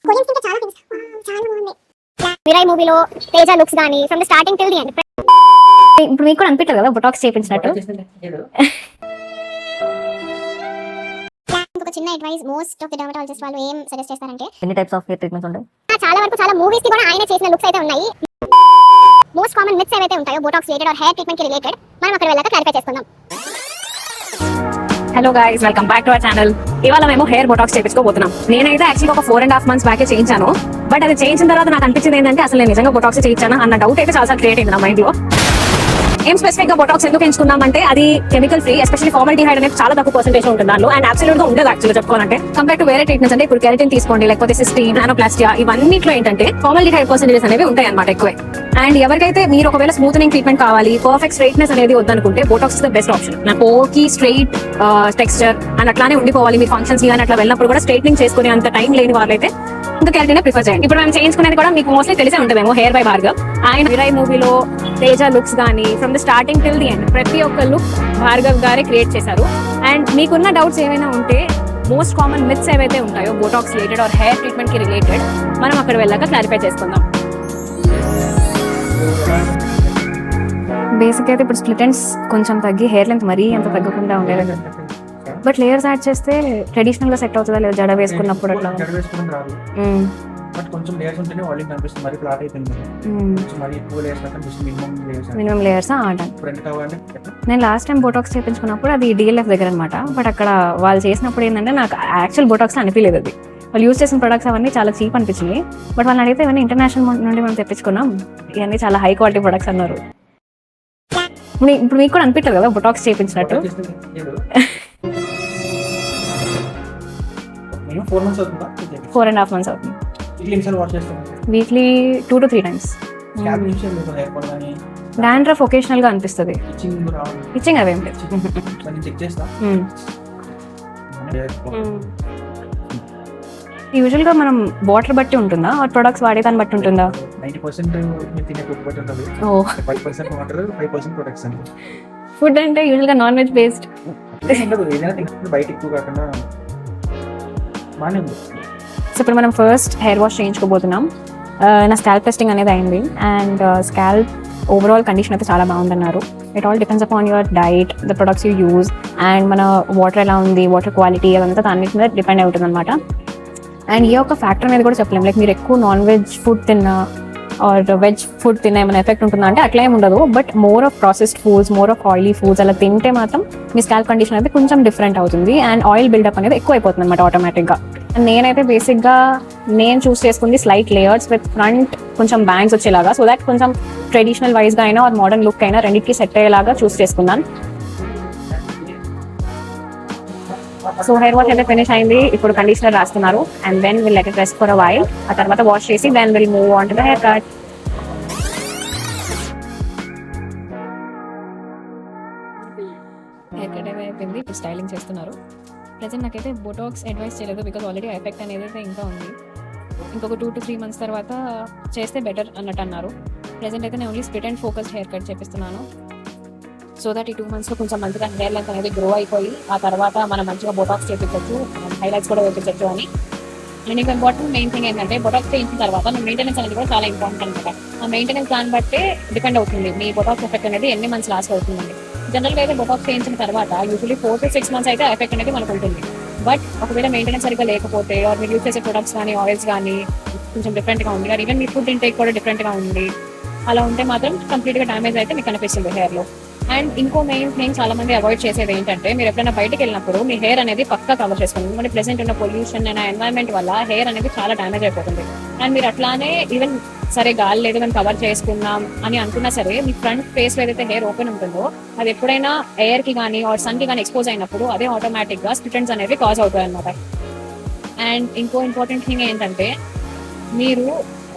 Koreans ఇంకా చాలా things చాలా బాగుంది. మిరాయి మూవీలో తేజ లుక్స్ గానీ from the starting till the end. ఇప్పుడు మీకు కూడా అనిపించదు కదా బొటాక్స్ చేయించినట్టు? ఇంకొక చిన్న advice, most of the dermatologist వాళ్ళు ఏం సజెస్ట్ చేస్తారంటే ఎన్ని టైప్స్ ఆఫ్ హెయిర్ ట్రీట్మెంట్స్ ఉంటాయి? చాలా వరకు చాలా మూవీస్ కి కూడా ఆయన చేసిన లుక్స్ అయితే ఉన్నాయి. మోస్ట్ కామన్ మిత్స్ ఏవైతే ఉంటాయో Botox related or hair treatment కి రిలేటెడ్ మనం అక్కడ వెళ్ళాక క్లారిఫై చేసుకుందాం. Hello guys, welcome back to our channel. ఇవాళ మేము హెయిర్ బొటాక్స్ చేయించుకోబోతున్నాం. నేనైతే యాక్చువల్గా ఒక 4.5 months బ్యాకే చేయించాను. బట్ అది చేయించిన తర్వాత నాకు అనిపించింది ఏంటంటే అసలు నేను నిజంగా బొటాక్స్ చేయించాను అన్న డౌట్ అయితే చాలా క్రియేట్ అయింది నా మైండ్ లో. ఏం స్పెసిఫిక్ గా బొటాక్స్ ఎందుకు ఎంచుకున్నామంటే అది కెమికల్ ఫ్రీ, ఎస్పెషల్లీ ఫార్మాల్డిహైడ్ అనేది చాలా తక్కువ పర్సెంటేజ్ ఉంటుంది దానిలో. అండ్ అబ్సల్యూట్ గా ఉండదు యాక్చువల్గా చెప్పుకోవాలంటే. కంపేర్ టు వేరే ట్రీట్మెంట్స్ అంటే ఇప్పుడు కెరటిన్ తీసుకోండి, లేకపోతే సిస్టీన్, నానోప్లాస్టియా, ఇవన్నిట్లో ఏంటంటే ఫార్మాల్డిహైడ్ పర్సెంటేజ్ అనేవి ఉంటాయి అనమాట ఎక్కువే. అండ్ ఎవరికైతే మీరు ఒకవేళ స్మూత్నింగ్ ట్రీట్మెంట్ కావాలి, పర్ఫెక్ట్ స్ట్రైట్నెస్ అనేది వద్దనుకుంటే Botox is the best option. నా పోకి స్ట్రైట్ టెక్స్చర్ అండ్ అట్లానే ఉండిపోవాలి, మీ ఫంక్షన్స్ కానీ అట్లా వెళ్ళినప్పుడు కూడా స్ట్రైట్నింగ్ చేసుకునే అంత టైం లేని వాళ్ళైతే ఇంకా కెరటిన్ ప్రిఫర్ చేయండి. ఇప్పుడు మేము చేయించుకునేది కూడా మీకు మోస్ట్లీ తెలిసే ఉంటుందేమో, హెయిర్ బై భార్గవ్. ఆయన మిరాయి మూవీలో తేజ లుక్స్ కానీ from the starting till the end ప్రతి ఒక్క లుక్ భార్గవ్ గారే క్రియేట్ చేశారు. అండ్ మీకున్న డౌట్స్ ఏమైనా ఉంటే మోస్ట్ కామన్ మిత్స్ ఏవైతే ఉంటాయో Botox related or hair treatment కి రిలేటెడ్ మనం అక్కడ వెళ్ళాక క్లారిఫై చేసుకుందాం. బేసిక్ అయితే ఇప్పుడు స్ప్లిట్ ఎండ్స్ కొంచెం తగ్గి హెయిర్ లెంత్ మరీ అంత తగ్గకుండా ఉండేది. బట్ లేయర్స్ యాడ్ చేస్తే ట్రెడిషనల్ గా సెట్ అవుతుందా లేదా జడ వేసుకున్నప్పుడు అట్లా? బట్ కొంచెం లేయర్స్ ఉంటేనే వాల్యూమ్ కనిపిస్తుంది. మరి ఫ్లాట్ అయిపోయింది మరి ఎక్కువ లేయర్స్ మినిమం లేయర్స్ ఫ్రంట్ కావాలంటే. నేను లాస్ట్ టైం బొటాక్స్ చేయించుకున్నప్పుడు అది డిఎల్ఎఫ్ దగ్గర అనమాట. బట్ అక్కడ వాళ్ళు చేసినప్పుడు ఏంటంటే నాకు యాక్చువల్ బొటాక్స్ అనిపించలేదు. అది వాళ్ళు యూజ్ చేసిన ప్రొడక్ట్స్ అవన్నీ చాలా చీప్ అనిపించింది. బట్ వాళ్ళని అడిగితే ఇవన్నీ ఇంటర్నేషనల్ నుండి మనం తెప్పించుకున్నాం, ఇవన్నీ చాలా హై క్వాలిటీ ప్రొడక్ట్స్ అన్నారు. ఇప్పుడు మీకు కూడా అనిపించదు కదా బొటాక్స్ చేయించినట్టు? 4.5 months అవుతుంది. Weekly 2 to 3 times. Dandruff occasional గా అనిపిస్తుంది. ఇచ్చింగ్ అవేం లేదు. యూజువల్ గా మనం వాటర్ బట్టి ఉంటుందా ఆ ప్రొడక్ట్స్ వాడేదాన్ని బట్టి ఉంటుందా? 5% వాటర్, 5% ప్రొడక్ట్స్. ఫుడ్ అంటే యూజువల్ గా నాన్ వెజ్ బేస్డ్ బయట ఎక్కువ కాకుండా బాగానే ఉంది. సో ఇప్పుడు మనం ఫస్ట్ హెయిర్ వాష్ చేయించుకోబోతున్నాం. నా స్కాల్ప్ టెస్టింగ్ అనేది అయింది అండ్ స్కాల్ప్ ఓవరాల్ కండిషన్ అయితే చాలా బాగుందన్నారు. It all depends upon your diet, the products you use and మన వాటర్ ఎలా ఉంది, వాటర్ క్వాలిటీ అదంతా దాని మీద డిపెండ్ అవుతుంది అనమాట. అండ్ ఈ యొక్క ఫ్యాక్టర్ అనేది కూడా చెప్పలేము. లైక్ మీరు ఎక్కువ నాన్ వెజ్ ఫుడ్ తిన్నా ఆర్ వెజ్ ఫుడ్ తిన్నా ఏమైనా ఎఫెక్ట్ ఉంటుందా అంటే అట్లా ఏమి ఉండదు. But more of processed foods, more of oily foods అలా తింటే మాత్రం మీ స్కాల్ప్ కండిషన్ అయితే కొంచెం డిఫరెంట్ అవుతుంది అండ్ ఆయిల్ బిల్డప్ అనేది ఎక్కువ అయిపోతుంది అనమాట ఆటోమేటిక్గా. నేనైతే బేసిక్గా నేను చూస్ చేసుకుంది స్లైట్ లేయర్స్ విత్ ఫ్రంట్ కొంచెం బ్యాంగ్స్ వచ్చేలాగా, సో దాట్ కొంచెం ట్రెడిషనల్ వైజ్గా అయినా ఆర్ మోడర్న్ లుక్ అయినా రెండింటికి సెట్ అయ్యేలాగా చూస్ చేసుకున్నాను. సో హెయిర్ వాష్ అయితే ఫినిష్ అయింది. ఇప్పుడు కండిషనర్ రాస్తున్నారు and then will let it rest for a while. ఆ తర్వాత వాష్ చేసి then will move on to the hair cut. Hair cut అయితే అయిపోయింది, ఇప్పుడు స్టైలింగ్ చేస్తున్నారు. ప్రజెంట్ నాకైతే బొటాక్స్ అడ్వైస్ చేయలేదు బికాజ్ ఆల్రెడీ ఎఫెక్ట్ అనేది అయితే ఇంకా ఉంది. ఇంకొక 2 to 3 months తర్వాత చేస్తే బెటర్ అన్నట్టు అన్నారు. ప్రజెంట్ అయితే నేను only split and focused hair cut చేపిస్తున్నాను. సో దట్ ఈ 2 monthsలో కొంచెం మంచిగా హెయిర్ లెంత్ అనేది గ్రో అయిపోయి ఆ తర్వాత మనం మంచిగా బొటాక్స్ చేయించవచ్చు, హైలైట్స్ కూడా వేయించవచ్చు అని. అండ్ ఇంకా ఇంపార్టెంట్ మెయిన్ థింగ్ ఏంటంటే బొటాక్స్ చేయించిన తర్వాత మీ మెయింటెనెన్స్ అనేది కూడా చాలా ఇంపార్టెంట్ అనమాట. ఆ మెయింటెనెన్స్ దాన్ని బట్టే డిపెండ్ అవుతుంది మీ బొటాక్స్ ఎఫెక్ట్ అనేది ఎన్ని మంత్స్ లాస్ట్ అవుతుందండి. జనరల్గా అయితే బొటాక్స్ చేయించిన తర్వాత యూజువల్లీ 4 to 6 months అయితే ఎఫెక్ట్ అనేది మనకు ఉంటుంది. బట్ ఒకవేళ మెయింటెనెన్స్ సరిగ్గా లేకపోతే ఆర్ మీరు యూజ్ చేసే ప్రొడక్ట్స్ కానీ ఆయిల్స్ కానీ కొంచెం డిఫరెంట్గా ఉంది, ఆర్ ఈవెన్ మీ ఫుడ్ ఇంటేక్ కూడా డిఫరెంట్గా ఉంది, అలా ఉంటే మాత్రం కంప్లీట్గా డ్యామేజ్ అయితే మీకు కనిపిస్తుంది హెయిర్లో. అండ్ ఇంకో మెయిన్ థింగ్ చాలా మంది అవాయిడ్ చేసేది ఏంటంటే మీరు ఎప్పుడైనా బయటకు వెళ్ళినప్పుడు మీ హెయిర్ అనేది పక్కా కవర్ చేసుకోండి. ఎందుకంటే ప్రెసెంట్ ఉన్న పొల్యూషన్ అండ్ ఎన్వైరన్మెంట్ వల్ల హెయిర్ అనేది చాలా డ్యామేజ్ అయిపోతుంది. అండ్ మీరు అట్లానే ఈవెన్ సరే గాలి లేదు మనం కవర్ చేసుకున్నాం అని అనుకున్నా సరే మీ ఫ్రంట్ ఫేస్ లో ఏదైతే హెయిర్ ఓపెన్ ఉంటుందో అది ఎప్పుడైనా ఎయిర్ కి కానీ ఆర్ సన్ కి కానీ ఎక్స్పోజ్ అయినప్పుడు అదే ఆటోమేటిక్ గా స్ప్లిట్ ఎండ్స్ అనేవి కాజ్ అవుతాయి అనమాట. అండ్ ఇంకో ఇంపార్టెంట్ థింగ్ ఏంటంటే మీరు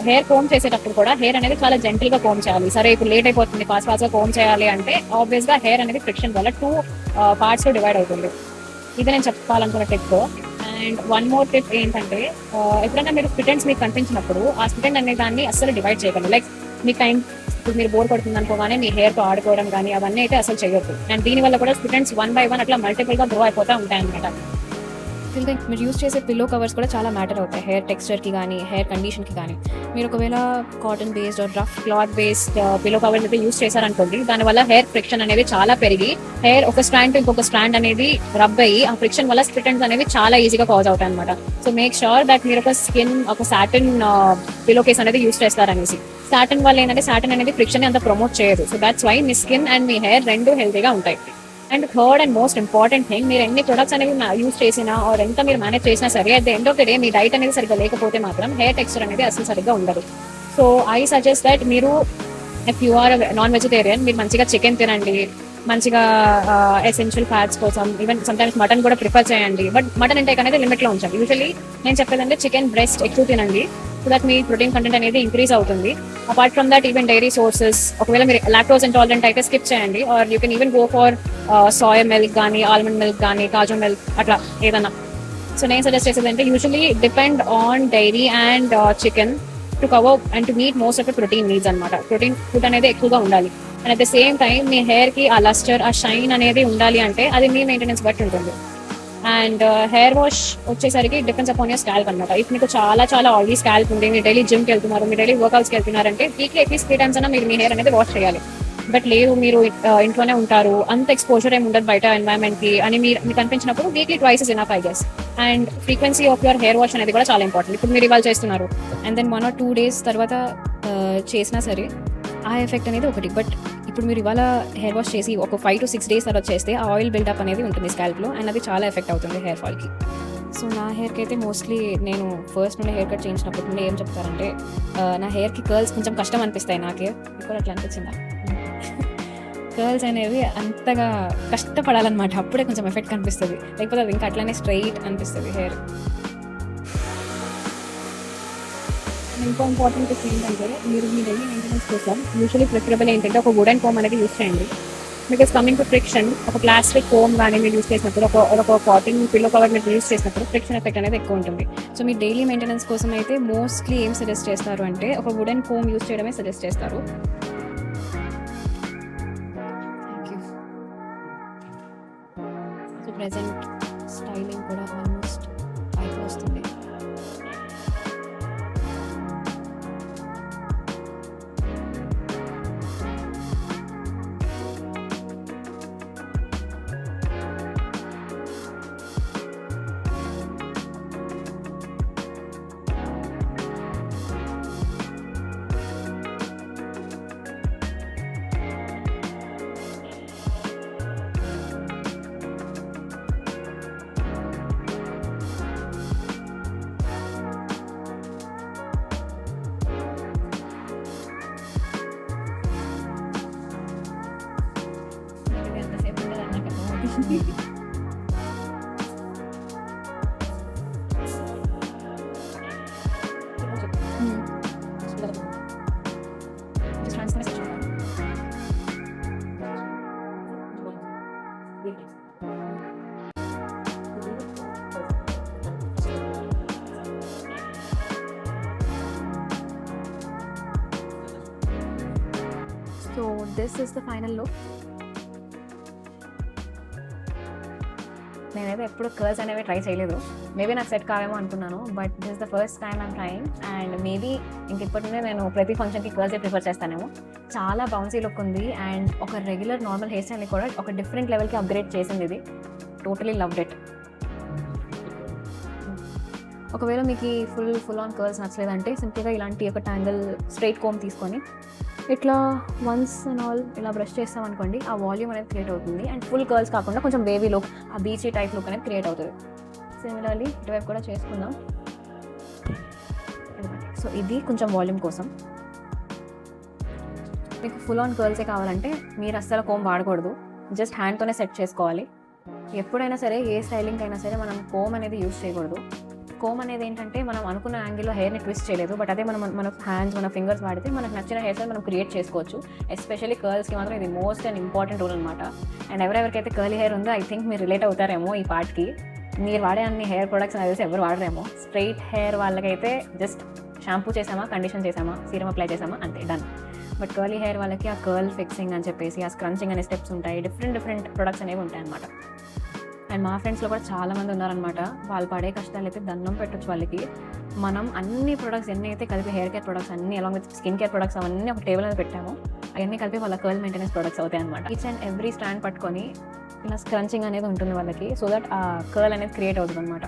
హెయిర్ కోమ్ చేసేటప్పుడు కూడా హెయిర్ అనేది చాలా జెంటిల్ గా కోమ్ చేయాలి. సరే ఇప్పుడు లేట్ అయిపోతుంది, ఫాస్ట్ గా కోమ్ చేయాలి అంటే ఆబ్వియస్ గా హెయిర్ అనేది ఫ్రిక్షన్ వల్ల 2 parts లో డివైడ్ అవుతుంది. ఇది నేను చెప్పాలనుకున్న tip. And one more tip ఏంటంటే ఎప్పుడైనా మీరు స్ప్లిట్ ఎండ్స్ మీకు కనిపించినప్పుడు ఆ స్ప్లిట్ ఎండ్ అనే దాన్ని అస్సలు డివైడ్ చేయకండి. లైక్ మీ టైం ఇప్పుడు మీరు బోర్ పడుతుంది అనుకోగానే మీ హెయిర్ తో ఆడుకోవడం కానీ అవన్నీ అయితే అసలు చేయొద్దు. అండ్ దీనివల్ల కూడా స్ప్లిట్ ఎండ్స్ 1 by 1 అట్లా మల్టిపుల్ గా గ్రో అయిపోతూ ఉంటాయి అనమాట. ఇంకా మీరు యూస్ చేసే పిల్లో కవర్స్ కూడా చాలా మ్యాటర్ అవుతాయి హెయిర్ టెక్స్చర్కి కానీ హెయిర్ కండిషన్కి కానీ. మీరు ఒకవేళ cotton based rough cloth based pillow covers అయితే యూస్ చేశారనుకోండి, దానివల్ల హెయిర్ ఫ్రిక్షన్ అనేది చాలా పెరిగి హెయిర్ ఒక స్ట్రాండ్ ఇంకొక స్ట్రాండ్ అనేది రబ్ అయ్యి ఆ ఫ్రిక్షన్ వల్ల స్ప్లిట్ ఎండ్స్ అనేవి చాలా ఈజీగా కాజ్ అవుతాయి అనమాట. సో మేక్ షూర్ దట్ మీరు ఒక సాటిన్ పిల్లో కేస్ అనేది యూస్ చేస్తారనేసి. సాటిన్ వల్ల ఏంటంటే సాటిన్ అనేది ఫ్రిక్షన్ అంత ప్రమోట్ చేయదు. సో దాట్స్ వై మీ స్కిన్ అండ్ మీ హెయిర్ రెండు హెల్తీగా ఉంటాయి. And third and most important thing, మీరు ఎన్ని ప్రొడక్ట్స్ అనేవి యూస్ చేసినా ఆర్ ఎంత మీరు మేనేజ్ చేసినా సరే, at the end of the day me diet అనేది సరిగ్గా లేకపోతే మాత్రం హెయిర్ టెక్స్చర్ అనేది అసలు సరిగ్గా ఉండదు. సో ఐ సజెస్ట్ దట్ మీరు if you are non vegetarian, మీరు మంచిగా చికెన్ తినండి, మంచిగా ఎసెన్షియల్ ఫ్యాట్స్ కోసం ఈవెన్ సమ్టైమ్స్ మటన్ కూడా ప్రిఫర్ చేయండి. బట్ మటన్ ఇంటేక్ అనేది లిమిట్లో ఉంచండి. యూజువల్లీ నేను చెప్పేదంటే చికెన్ బ్రెస్ట్ ఎక్కువ తినండి, సో దట్ మీ ప్రోటీన్ కంటెంట్ అనేది ఇంక్రీజ్ అవుతుంది. Apart from that even dairy sources, ఒకవేళ మీరు లాక్టోజ్ ఇంటాలరెంట్ అయితే స్కిప్ చేయండి, or you can even go for soya milk కానీ ఆల్మండ్ మిల్క్ కానీ కాజు మిల్క్ అట్లా ఏదన్నా. సో నేను సజెస్ట్ చేసేది అంటే usually depend on dairy and chicken to cover and to meet most of the protein needs అనమాట. ప్రోటీన్ ఫుడ్ అనేది ఎక్కువగా ఉండాలి. And at the same time మీ హెయిర్ కి ఆ లస్టర్ ఆ షైన్ అనేది ఉండాలి అంటే అది మీ మెయింటెనెన్స్ బట్టి ఉంటుంది. అండ్ హెయిర్ వాష్ వచ్చేసరికి డిపెండ్స్ అపాన్ యూర్ స్కాల్ప్ అనమాట. ఇప్పుడు మీకు చాలా ఆయిలీ స్కాల్ప్ ఉంది, మీరు డైలీ జిమ్కి వెళ్తున్నారు, మీరు డైలీ వర్కౌట్స్కి వెళ్తున్నారంటే వీక్లీ అట్లీస్ట్ 3 times అయినా మీరు మీ హెయిర్ అనేది వాష్ చేయాలి. బట్ లేదు మీరు ఇంట్లోనే ఉంటారు, అంత ఎక్స్పోజర్ ఏమి ఉండదు బయట ఎన్వైరన్మెంట్ కి అని మీకు అనిపించినప్పుడు weekly twice is enough I guess. And frequency of your hair wash అనేది కూడా చాలా ఇంపార్టెంట్. ఇప్పుడు మీరు ఇవాళ చేస్తున్నారు అండ్ దెన్ 1 or 2 days తర్వాత చేసినా సరే ఆ ఎఫెక్ట్ అనేది ఒకటి. బట్ ఇప్పుడు మీరు ఇవాళ హెయిర్ వాష్ చేసి ఒక 5 to 6 days తర్వాత చేస్తే ఆ ఆయిల్ బిల్డప్ అనేది ఉంటుంది స్కాల్ప్లో, అండ్ అది చాలా ఎఫెక్ట్ అవుతుంది హెయిర్ ఫాల్కి. సో నా హెయిర్కి అయితే మోస్ట్లీ నేను ఫస్ట్ నుండి హెయిర్ కట్ చేయించినప్పటి నుండి ఏం చెప్తారంటే నా హెయిర్కి కర్ల్స్ కొంచెం కష్టం అనిపిస్తాయి. నాకే ఇప్పుడు అట్లా అనిపించిందా, కర్ల్స్ అనేవి అంతగా కష్టపడాలన్నమాట, అప్పుడే కొంచెం ఎఫెక్ట్ కనిపిస్తుంది, లేకపోతే అది ఇంకా అట్లానే స్ట్రైట్ అనిపిస్తుంది హెయిర్. ఇంకో ఇంపార్టెంట్ టిప్ ఏంటంటే మీరు మీ డైలీ మెయింటెనెన్స్ కోసం యూజువల్లీ ప్రిఫరబుల్ ఏంటంటే ఒక వుడెన్ కోమ్ అనేది యూస్ చేయండి. బికాస్ కమింగ్ టు ఫ్రిక్షన్, ఒక ప్లాస్టిక్ కోమ్ కానీ మీరు యూస్ చేసినప్పుడు, ఒక కాటన్ పిల్లో కవర్ మీరు యూస్ చేసినప్పుడు ఫ్రిక్షన్ ఎఫెక్ట్ అనేది ఎక్కువ ఉంటుంది. సో మీ డైలీ మెయింటెనెన్స్ కోసం అయితే మోస్ట్లీ ఏం సజెస్ట్ చేస్తారు అంటే ఒక వుడెన్ కోమ్ యూస్ చేయడమే సజెస్ట్ చేస్తారు. సో ప్రెజెంట్ స్టైలింగ్ కూడా ఆల్మోస్ట్ అయిపోతుంది. So this is the final look. నేనైతే ఎప్పుడు కర్ల్స్ అనేవి ట్రై చేయలేదు, మేబీ నాకు సెట్ కావేమో అనుకున్నాను, but this is the first time I'm trying. And maybe ఇంక ఇప్పటి నుండి నేను ప్రతి ఫంక్షన్కి కర్ల్సే ప్రిఫర్ చేస్తానేమో. చాలా బౌన్సీ లుక్ ఉంది అండ్ ఒక రెగ్యులర్ నార్మల్ హెయిర్ స్టైల్ని కూడా ఒక డిఫరెంట్ లెవెల్కి అప్గ్రేడ్ చేసింది ఇది. Totally loved it. ఒకవేళ మీకు ఫుల్ ఆన్ కర్ల్స్ నచ్చలేదంటే సింపుల్గా ఇలాంటి ఒక ట్యాంగిల్ స్ట్రైట్ కోమ్ తీసుకొని ఇట్లా వన్స్ అండ్ ఆల్ ఇలా బ్రష్ చేస్తాం అనుకోండి, ఆ వాల్యూమ్ అనేది క్రియేట్ అవుతుంది. అండ్ ఫుల్ కర్ల్స్ కాకుండా కొంచెం బేబీ లుక్, ఆ బీచీ టైప్ లుక్ అనేది క్రియేట్ అవుతుంది. సిమిలర్లీ ఇటువైపు కూడా చేసుకుందాం. సో ఇది కొంచెం వాల్యూమ్ కోసం. మీకు ఫుల్ ఆన్ కర్ల్సే కావాలంటే మీరు అస్సలు కోమ్ వాడకూడదు, జస్ట్ హ్యాండ్తోనే సెట్ చేసుకోవాలి. ఎప్పుడైనా సరే ఏ స్టైలింగ్ అయినా సరే మనం కోమ్ అనేది యూజ్ చేయకూడదు. కోమ్ అనేది ఏంటంటే మనం అనుకున్న యాంగిల్లో హెయిర్ని ట్విస్ట్ చేయలేదు, బట్ అదే మన హ్యాండ్స్ మన ఫింగర్స్ వాడితే మనకు నచ్చిన హెయిర్ స్టైల్ మనం క్రియేట్ చేసుకోవచ్చు. ఎస్పెషల్లీ కర్ల్స్కి మాత్రం ఇది మోస్ట్ అండ్ ఇంపార్టెంట్ రూల్ అనమాట. అండ్ ఎవరెవరికైతే కర్లీ హెయిర్ ఉందో ఐ థింక్ మీరు రిలేట్ అవుతారేమో ఈ పార్ట్కి. మీరు వాడే అన్ని హెయిర్ ప్రొడక్ట్స్ నాకు తెలిసి ఎవరు వాడరేమో. స్ట్రైట్ హెయిర్ వాళ్ళకైతే జస్ట్ షాంపూ చేసామా, కండిషన్ చేసామా, సీరం అప్లై చేసామా, అంతే డన్. బట్ కర్లీ హెయిర్ వాళ్ళకి ఆ కర్ల్ ఫిక్సింగ్ అని చెప్పేసి ఆ స్క్రంచింగ్ అనే స్టెప్స్ ఉంటాయి, డిఫరెంట్ ప్రొడక్ట్స్ అనేవి ఉంటాయి అనమాట. అండ్ మా ఫ్రెండ్స్లో కూడా చాలామంది ఉన్నారనమాట. వాళ్ళు పడే కష్టాలు అయితే దండం పెట్టొచ్చు వాళ్ళకి. మనం అన్ని ప్రొడక్ట్స్ ఎన్ని అయితే కలిపి హెయిర్ కేర్ ప్రొడక్ట్స్ అన్ని along with skin care products అవన్నీ ఒక టేబుల్ మీద పెట్టాము. అవన్నీ కలిపి వాళ్ళ కర్ల్ మెయింటెనెన్స్ ప్రొడక్ట్స్ అవుతాయి అనమాట. ఈచ్ అండ్ ఎవ్రీ స్టాండ్ పట్టుకొని ఇలా స్క్రంచింగ్ అనేది ఉంటుంది వాళ్ళకి, సో దట్ ఆ కర్ల్ అనేది క్రియేట్ అవుతుంది అనమాట.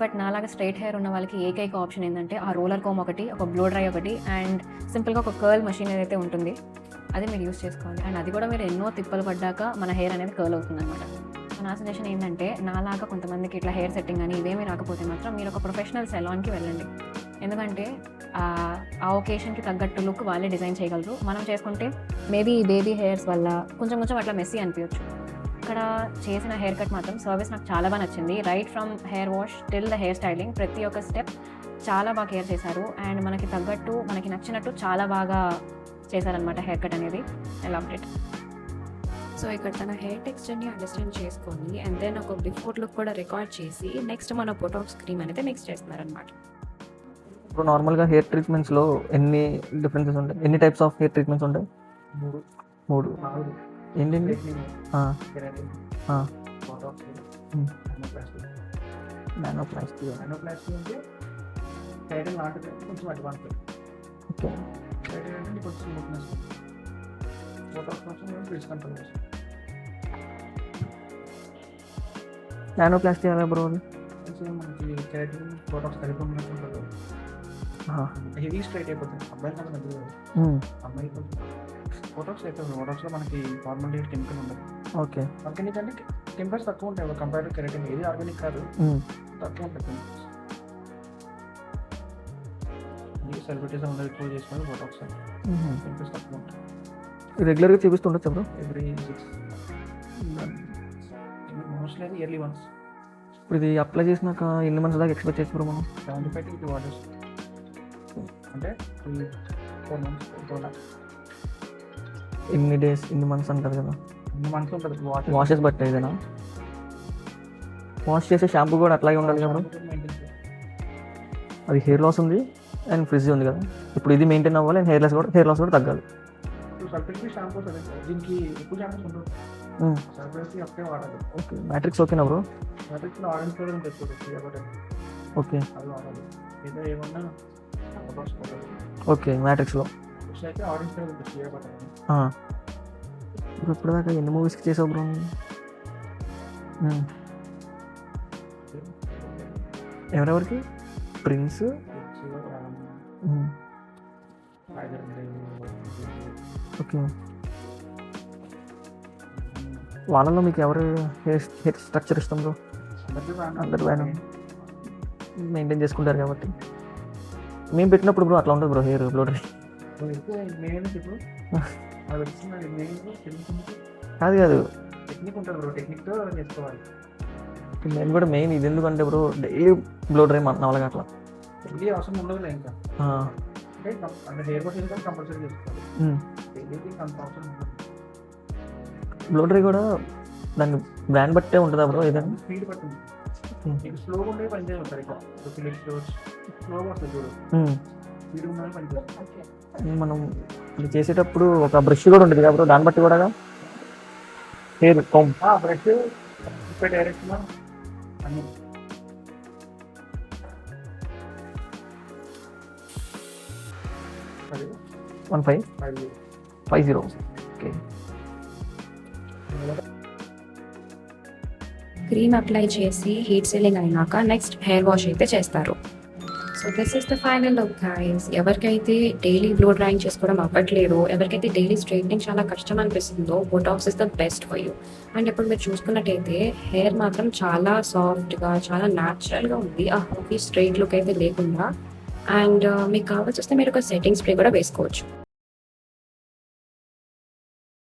బట్ నాలాగా స్ట్రైట్ హెయిర్ ఉన్న వాళ్ళకి ఏకైక ఆప్షన్ ఏంటంటే ఆ రోలర్ కోమ్ ఒకటి, ఒక బ్లో డ్రై ఒకటి, అండ్ సింపుల్గా ఒక కర్ల్ మెషిన్ ఏదైతే ఉంటుంది అది మీరు యూస్ చేసుకోవాలి. అండ్ అది కూడా మీరు ఎన్నో తిప్పలు పడ్డాక మన హెయిర్ అనేది కర్ల్ అవుతుంది అనమాట. నా సజెషన్ ఏంటంటే నాలాగా కొంతమందికి ఇట్లా హెయిర్ సెట్టింగ్ అని ఇవేమీ రాకపోతే మాత్రం మీరు ఒక ప్రొఫెషనల్ సెలాన్కి వెళ్ళండి. ఎందుకంటే ఆ ఒకేషన్కి తగ్గట్టు లుక్ వాళ్ళే డిజైన్ చేయగలరు. మనం చేసుకుంటే మేబీ బేబీ హెయిర్స్ వల్ల కొంచెం అట్లా మెస్సీ అనిపించచ్చు. ఇక్కడ చేసిన హెయిర్ కట్ మాత్రం సర్వీస్ నాకు చాలా బాగా నచ్చింది. Right from hair wash till the hair styling ప్రతి ఒక్క స్టెప్ చాలా బాగా కేర్ చేశారు. అండ్ మనకి తగ్గట్టు మనకి నచ్చినట్టు చాలా బాగా చేశారనమాట హెయిర్ కట్ అనేది. I loved it. సో ఇక్కడ తన హెయిర్ టెక్స్చర్ని అండర్స్టాండ్ చేసుకొని అండ్ దెన్ ఒక బిఫోర్ లుక్ కూడా రికార్డ్ చేసి నెక్స్ట్ మన బొటాక్స్ క్రీమ్ అనేది మిక్స్ చేస్తున్నారనమాట. ఇప్పుడు నార్మల్గా హెయిర్ ట్రీట్మెంట్స్లో ఎన్ని డిఫరెన్సెస్ ఉంటాయి, ఎన్ని టైప్స్ ఆఫ్ హెయిర్ ట్రీట్మెంట్స్ ఉంటాయి? మూడు. ఏంటండి? నానోప్లాస్టీ అంటే కెరాటిన్ లాంటిది, కొంచెం అడ్వాన్స్. ఓకే. కెరాటిన్ అంటే నీకు కొంచెం స్మూత్నెస్, బోటాక్స్ కొంచెం ఫ్రీజ్ కంట్రోల్ చేస్తుంది. నానోప్లాస్టీ ఎలా బ్రో? కొంచెం మనకి కెరాటిన్ బోటాక్స్ కలిపి ఉన్నట్టు ఉంటుంది. హెవీ స్ట్రైట్ అయిపోతుంది. అబ్బాయి కన్నా దగ్గర అమ్మాయి కొంచెం బోటాక్స్ అయిపోతుంది. బోటాక్స్లో మనకి నార్మల్ డేట్ కెమికల్ ఉండదు. ఓకే. ఆర్గానిక్ అంటే కెమికల్స్ తక్కువ ఉంటాయి కంపేర్ టు కెరాటిన్. ఏది ఆర్గానిక్ కాదు, తక్కువ ఉంటాయి కెమికల్స్. సెలబ్రిటీస్ అందరూ ఎక్కువ చేసుకుని బోటాక్స్ కెమికల్స్ తక్కువ ఉంటాయి. రెగ్యులర్గా చూపిస్తుండొచ్చు బ్రో? ఎవ్రీ 6 మోస్ట్లీ అది ఇయర్లీ వన్స్. ఇప్పుడు ఇది అప్లై చేసినాక ఎన్ని మంత్స్ దాకా ఎక్స్పెక్ట్ చేసి బ్రో మనం? 75 to 80 వాటర్స్ అంటే 4 months. ఎన్ని డేస్, ఎన్ని మంత్స్ అంటారు కదా? ఎన్ని మంత్స్ ఉంటుంది వాషెస్ బట్టి ఏదైనా వాష్ చేసే షాంపూ కూడా అట్లాగే ఉండాలి కదా? అది హెయిర్ లాస్ ఉంది అండ్ ఫ్రిజ్ ఉంది కదా, ఇప్పుడు ఇది మెయింటైన్ అవ్వాలి అండ్ హెయిర్ లాస్ కూడా తగ్గాలి. సర్ఫేస్ షాంపూస్ అదే దీనికి ఎక్కువ షాంపూస్ ఉంటుంది. సర్ఫేస్ ఒకే వాడాలి. ఓకే. మ్యాట్రిక్స్ ఓకేనా బ్రో? మ్యాట్రిక్స్లో ఆరెంజ్ కలర్ ఉంటుంది చూడండి. ఓకే. అది వాడాలి. ఏదో ఏమన్నా ఓకే. మ్యాట్రిక్స్లో అయితే ఆరెంజ్ కలర్ ఉంటుంది చేయబట్టాలి. ఇప్పుడు ఇప్పటిదాకా ఎన్ని మూవీస్కి చేసావు బ్రో? ఎవరెవరికి? ప్రిన్స్. ఓకే. వాళ్ళలో మీకు ఎవరు హెయిర్ స్ట్రక్చర్ ఇష్టం బ్రో? అందరు బాగా మెయింటైన్ చేసుకుంటారు కాబట్టి. మేము పెట్టినప్పుడు బ్రో అట్లా ఉంటుంది బ్రో హెయిర్ బ్లో డ్రై. కాదు టెక్నిక్ ఉంటుంది బ్రో, టెక్నిక్తో చేసుకోవాలి. నేను కూడా మెయిన్ ఇది ఎందుకంటే బ్రో డైలీ బ్లో డ్రై నా వాళ్ళకి అట్లా డైలీ అవసరం ఉండదులే. ఇంకా అంటే హెయిర్ వాష్ ఇంకా కంపల్సరీ చేసుకోవాలి. డైలీ అంత అవసరం ఉంటుంది. బ్లో డ్రై కూడా దాని బ్రాండ్ బట్టే ఉంటుందా బ్రో? ఏదైనా స్పీడ్ పట్టింది మీకు స్లోగా ఉండే పని చేస్తారు. ఇక స్లోగా వస్తుంది చూడు, స్పీడ్ ఉండాలి పని చేస్తారు. మనం ఇది చేసేటప్పుడు ఒక బ్రష్ కూడా ఉంటుంది కదా బ్రో, దాన్ని బట్టి కూడా హెయిర్ కోమ్ బ్రష్ డైరెక్ట్ అన్ని 1550. ఓకే. క్రీమ్ అప్లై చేసి హీట్ సీలింగ్ అయినాక నెక్స్ట్ హెయిర్ వాష్ అయితే చేస్తారు. So this is the final look guys. ఎవరికైతే డైలీ బ్లో డ్రైయింగ్ చేసుకోవడం అవ్వట్లేదో, ఎవరికైతే డైలీ స్ట్రైట్నింగ్ చాలా కష్టం అనిపిస్తుందో, Botox is the best for you. And ఇప్పుడు మీరు చూసుకున్నట్టయితే హెయిర్ మాత్రం చాలా సాఫ్ట్గా, చాలా న్యాచురల్గా ఉంది. ఆ హెవీ స్ట్రైట్ లుక్ అయితే లేకుండా. అండ్ మీకు కావాల్సి వస్తే మీరు ఒక సెట్టింగ్ స్ప్రే కూడా వేసుకోవచ్చు.